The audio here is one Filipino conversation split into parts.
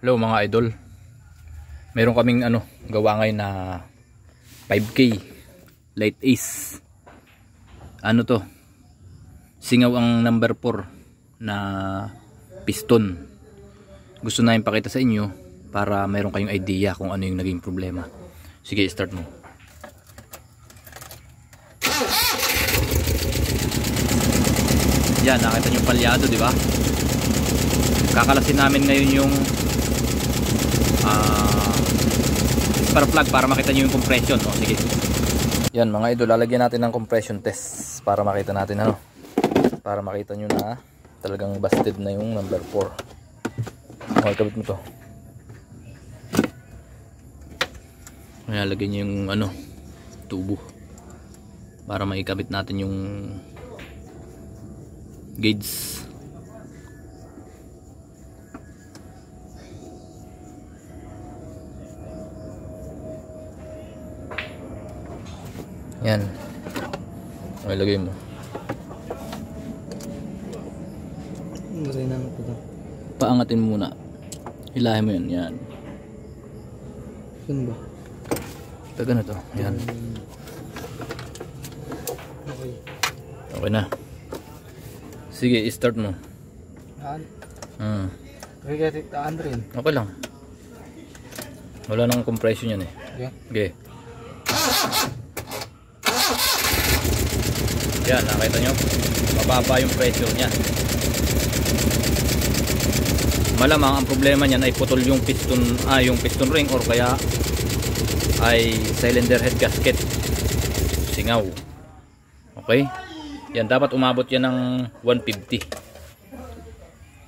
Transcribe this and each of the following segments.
Hello mga idol. Meron kaming gawa ngayon na 5K light ace. Ano to? Singaw ang number 4 na piston. Gusto namin pakita sa inyo para mayroon kayong idea kung ano yung naging problema. Sige, start mo. Yan, nakita nyo palyado, di ba? Kakalasin namin ngayon yung spark plug para makita nyo yung compression. O, sige. Yan mga idol, lalagyan natin ng compression test para makita natin para makita nyo na talagang busted na yung number 4. Okay, kabit mo to. Lalagyan nyo yung tubo para maikabit natin yung gauge. Yan. Okay, lagay mo. Paangatin mo muna. Hilahin mo yan. Yan. Saan ba? Taga na to. Yan. Okay. Okay na. Sige, start mo. Taan rin. Okay lang. Wala nang compression yan eh. Okay. Okay. Yan, nakita nyo? Mababa yung pressure nya. Malamang ang problema niyan ay putol yung piston ring or kaya ay cylinder head gasket. Singaw. Okay? Yan, dapat umabot yan ng 150.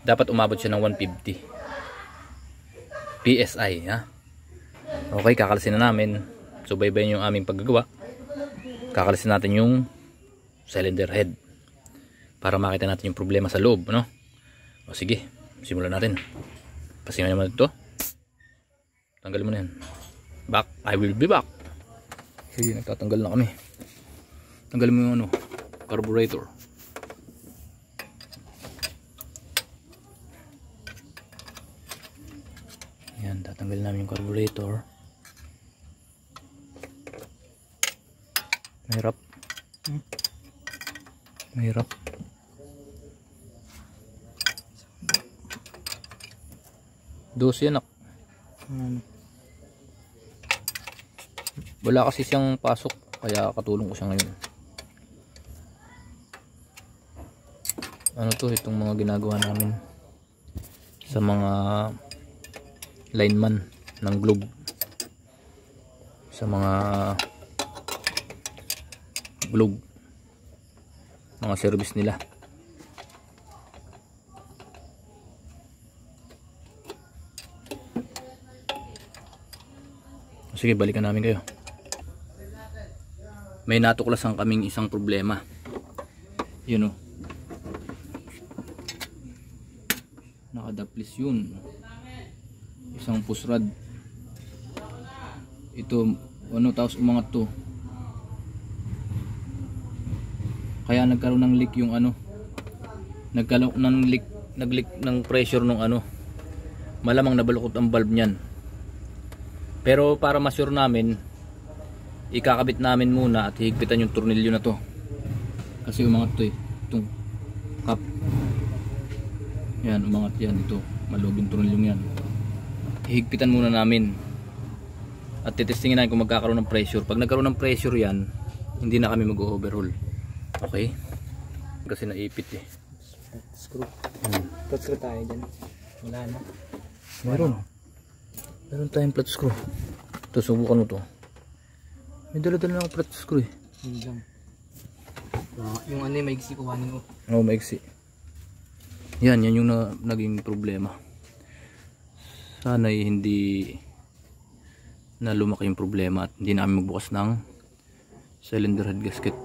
Dapat umabot siya ng 150 PSI, ha? Okay, kakalasin na namin. Subaybayin yung aming paggagawa. Kakalasin natin yung cylinder head para makita natin yung problema sa loob, no? O sige, simulan natin. Pasingan naman ito. Tanggalin mo na yan. Back, I will be back. Sige, nagtatanggal na kami. Tanggalin mo yung carburetor. Yan, tatanggalin namin yung carburetor. Mahirap. Mahirap. Dos yan. Wala kasi siyang pasok, kaya katulong ko siya ngayon. Ano to, itong mga ginagawa namin sa mga lineman ng Globe, sa mga Globe, mga service nila. Sige, balikan namin kayo. May natuklasan kaming isang problema. Yun o, nakadaplis yun. Isang pusrad. Ito tapos umangat to. Kaya nagkaroon ng leak yung nagkaroon ng leak, nag-leak ng pressure nung malamang nabalukot ang valve niyan. Pero para ma-sure namin, ikakabit namin muna at higpitan yung tornilyo na to. Kasi umangat to eh. Itong cap. Yan, umangat yan. Ito, maloob yung tornilyong yan. Higpitan muna namin. At titestingin natin kung magkakaroon ng pressure. Pag nagkaroon ng pressure yan, hindi na kami mag-overhaul. Okay? Kasi naipit eh. Screw. Flat screw tayo dyan. Wala na. Meron tayong flat screw. Ito, subukan mo to. May dala-dala na flat screw eh. Yun lang. Yung maigsi kuhanin ko. Oo, maigsi. Yan yung naging problema. Sana hindi na lumaki yung problema at hindi namin magbukas ng cylinder head gasket.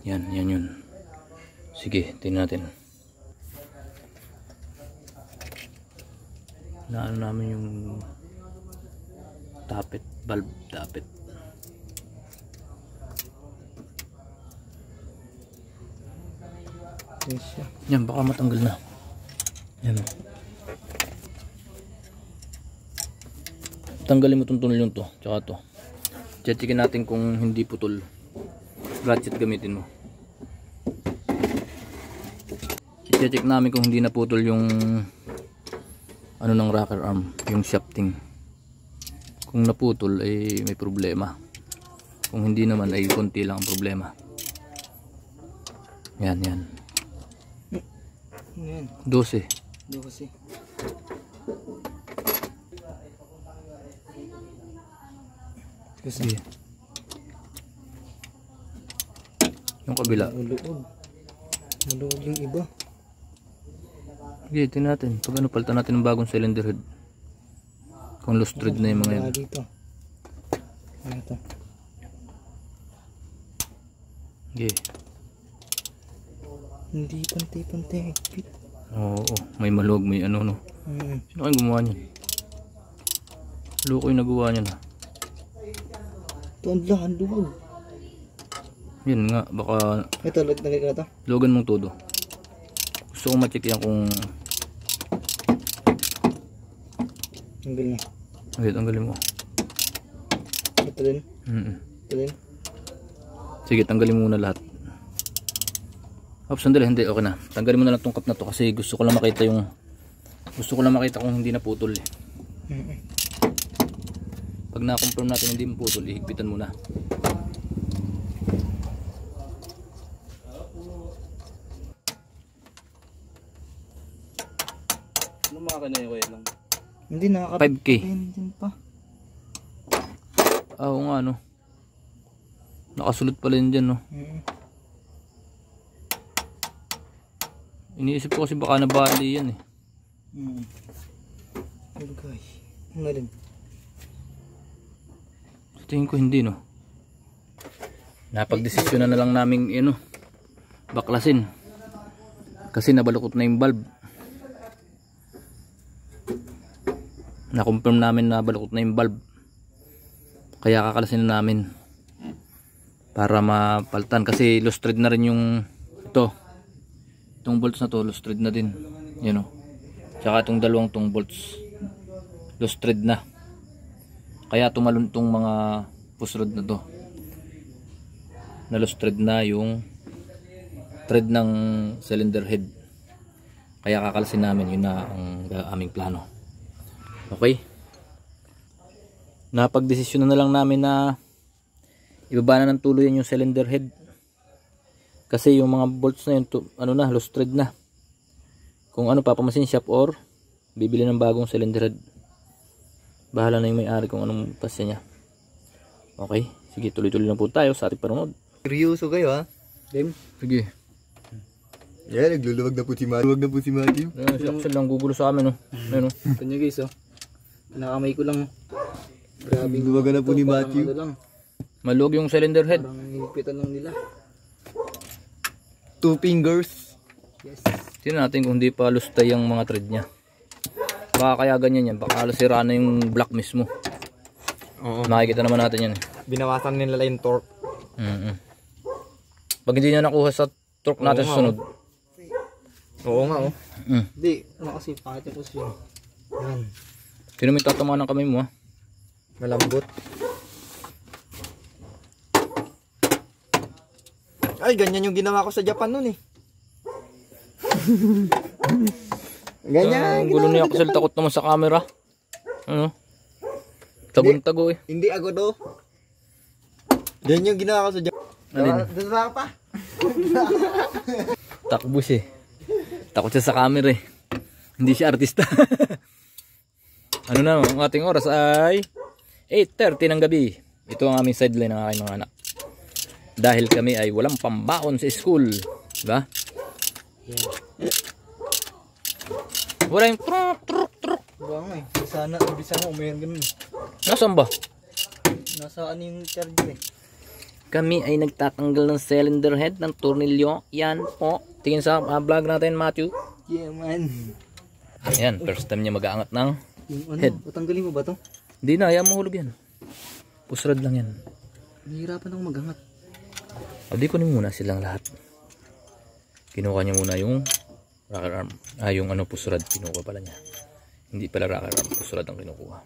Yan yun. Sige, tingnan natin. na ano namin yung tappet, valve tappet. Yes, siya. Yan, baka matanggal na. Yan. Tanggalin mo itong tunnel yung to, tsaka to. Checkin natin kung hindi putol. Ratchet gamitin mo. I-check namin kung hindi na putol yung ano ng rocker arm, yung shafting. Kung naputol ay may problema. Kung hindi naman ay konti lang ang problema. Yan, yan. Yan. 12. Doon kasi. Sige. Yung kabila. Maluog. Maluog yung iba. Sige, tingnan natin. Pag ano, palitan natin ng bagong cylinder head. Kung loose thread na yung mga yan. Wala dito. Ano to? Sige. Hindi pantay-pantay higpit. Oo, may malog, may ano no. Sino kayong gumawa niyan? Loko yung nagawa niyan ha. Ito ang lahan doon. Yan nga, baka Ito, lagay ka na to. logan mong todo. Gusto kong ma-check yan kung Tanggal na. okay, tanggalin mo. Ito din. Ito din. Sige, tanggalin mo muna lahat. Oops, sandali, hindi, okay na. Tanggalin mo na lang tong cup na to kasi gusto ko lang makita kung hindi na putol eh. Pag na-confirm natin hindi putol, ihigpitan muna. Ano mga kanaya ko yan lang? Hindi, nakakapit. 5K. Din pa. Oo nga no. Nakasulot pala yun dyan no. Iniisip ko kasi baka nabali yan eh. Pero guys, ano rin? Sa tingin ko hindi no. Napagdesisyon na lang namin baklasin. Kasi nabalukot na yung valve. Na-confirm namin na balukot na yung valve. Kaya kakalasin na namin. Para mapalitan kasi loose thread na rin yung itong bolts na to, loose thread na din. Yan o. Tsaka itong dalawang tong bolts loose thread na. Kaya tumalon tong mga push rod na to. Na loose thread na yung thread ng cylinder head. Kaya kakalasin namin, yun na ang aming plano. Okay? Napagdesisyon na lang namin na ibaba na ng tuluyan yung cylinder head. Kasi yung mga bolts na yun, loose thread na. Kung papamasin shop or bibili ng bagong cylinder head. Bahala na yung may-ari kung anong pasya niya. Okay? Sige, tuloy-tuloy lang po tayo sa ating panonood. Seryoso kayo ha? Game? Sige. Yan, nagluluwag na po si Matthew. Luwag na po si Matthew. Siya lang gugulo sa amin. Ayun, Kanya guys Nakamay ko lang. Grabe. Luwag na po ni Matthew. Maluwag yung cylinder head. Parang higpitan lang nila. 2 fingers. Yes. Tingnan natin kung hindi pa lustay ang mga thread niya. Baka kaya ganyan yan. Baka halos sira na yung block mismo. Oo. Makikita naman natin yan. Binawasan nila yung torque. Pag hindi niya nakuha sa torque natin sa sunod. Oo nga oh. Hindi. Kasi pangit yung posisyon. Yan. Sino may tatamaan ng kamay mo ha? Malambot. Ay, ganyan yung ginawa ko sa Japan nun eh. Ganyan. Ang gulo niya kasi takot naman sa camera. Tagon-tago eh. Hindi ako do. Ganyan yung ginawa ko sa Japan. Alin? Dasa pa. Takbo siya eh. Takot siya sa camera eh. Hindi siya artista. Ano na, ang ating oras ay 8:30 ng gabi. Ito ang aming sideline ng aking mga anak. Dahil kami ay walang pambaon sa school. Diba? Wala yung truk. Buwang eh. Sana umayan ganun. Nasaan ba? Nasaan yung charger eh. Kami ay nagtatanggal ng cylinder head ng tornilyo. Yan po. Tingin sa vlog natin, Matthew. Yeah man. Ayan, first time niya mag-aangat ng Yung ano, Head. patanggalin mo ba to? Hindi na, ayaw mahulog yan. Pusrad lang yan. Nahihirapan ako maghangat. O di kunin muna silang lahat. Kinuha niya muna yung rocker arm. Yung ano, pusrad. Kinuha pala niya. Hindi pala rocker arm. Pusrad ang kinukuha.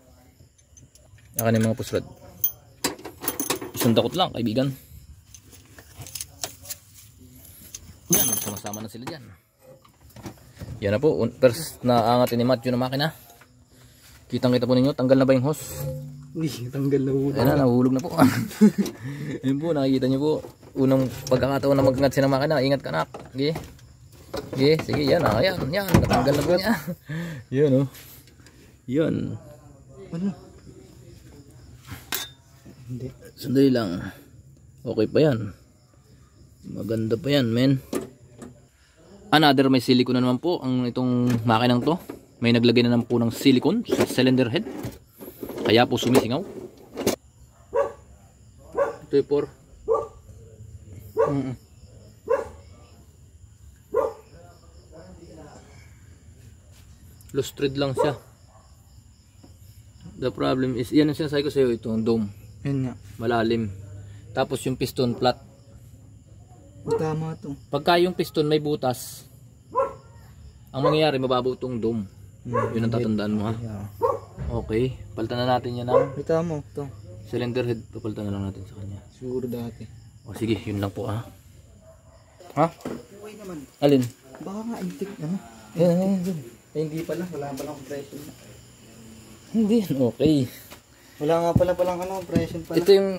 Akan yung mga pusrad. Isang dakot lang, kaibigan. Yan, sama-sama na sila dyan. Yan na po. First na angatin ni Matthew na makina. Kitang-kita po ninyo. Tanggal na ba yung hose? Uy, tanggal na ulo. Ayan na, nahulog na po. Ayan po, nakikita nyo po. Unang pagkakataon na mag-ingat siya ng makina. Ingat ka, nak. Sige. Sige, sige. Yan, yan. Natanggal na po niya. Yan, oh. Yan. Ano? Hindi. Sandali lang. Okay pa yan. Maganda pa yan, men. Another, may silicone na naman po ang itong makinang to. May naglagay na naman po ng silicone sa cylinder head. Kaya po sumisingaw. Ito yung por. Loose thread lang siya. The problem is, yan ang sinasabi ko sa iyo, itong dome. Yan nga. Malalim. Tapos yung piston flat. Tama to. Pagka yung piston may butas, ang mangyayari mababaw itong dome. Yun ang tatandaan mo, ha. Yeah. Okay, palitan na natin yan ng May tama to. cylinder head. Papalitan na lang natin sa kanya. Siguro dati. O sige, yun lang po, ha. Ha? Uy naman. Alin? Baka nga intik ano. Yan. Eh, hindi pala. Wala palang compression. Hindi, okay. Wala nga pala palang ano, compression pala. Ito yung,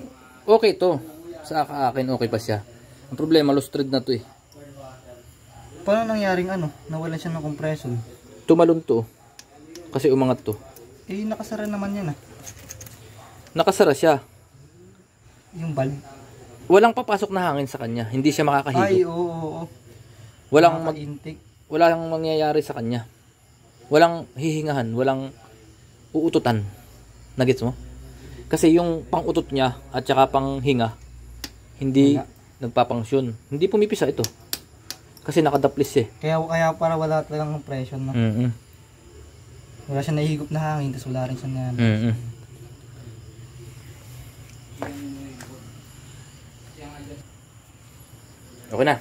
okay to. Sa akin, okay pa siya. Ang problema, loose thread na to eh. Paano nangyaring ano? Nawalan siya ng compression. Tumalon to. Kasi umangat to. Eh, nakasara naman yan ah. Nakasara siya. Yung valve. Walang papasok na hangin sa kanya. Hindi siya makakahigop. Ay, oo. Walang intake. walang mangyayari sa kanya. Walang hihingahan, walang uututan. Nagets mo? Kasi yung pang-utot niya at saka pang-hinga hindi nagpapangsyon. Hindi pumipisa ito. Kasi nakadaplis eh. Kaya para wala talagang compression no. Wala siya nahihigop na hangin tapos wala rin siya na Okay na.